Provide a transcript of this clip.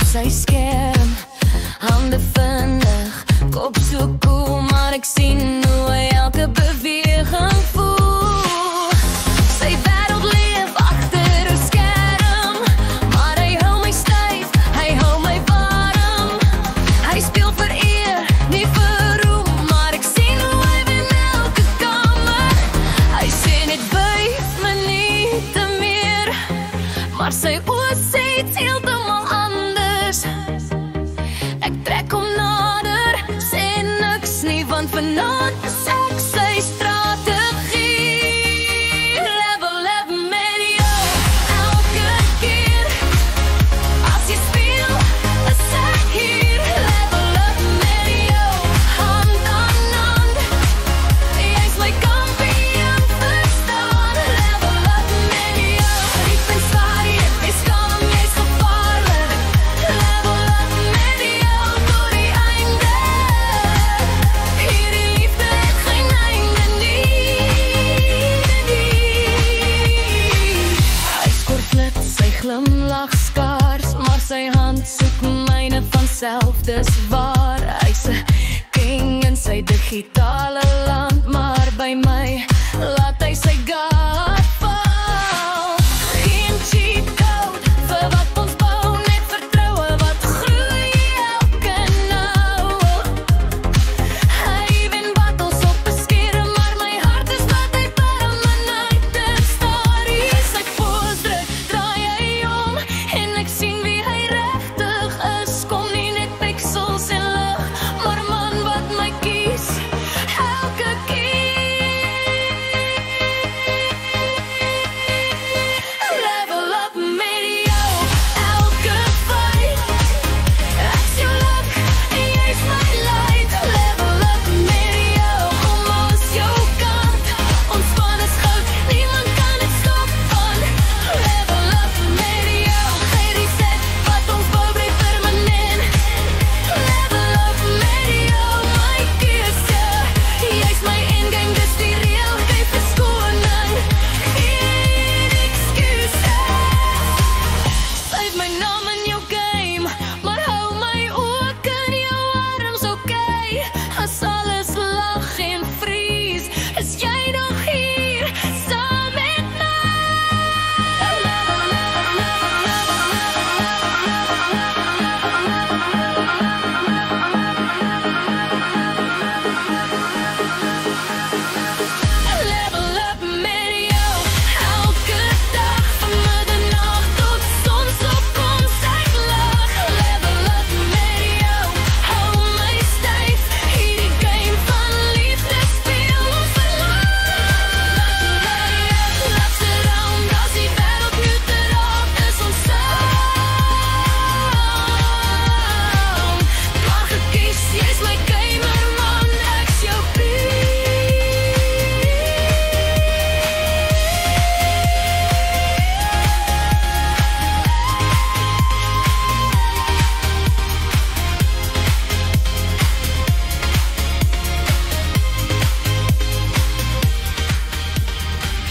op sy skerm. Hande vinnig, kop so koel, maar ek sien hoe hy elke beweging voel. Sy wêreld leef agter 'n skerm, maar hy hou my styf, hy hou my warm. Hy speel vir eer, nie vir roem, maar ek sien hoe hy wen elke kamer. Hy sê net 5 minute meer, maar sy oë sê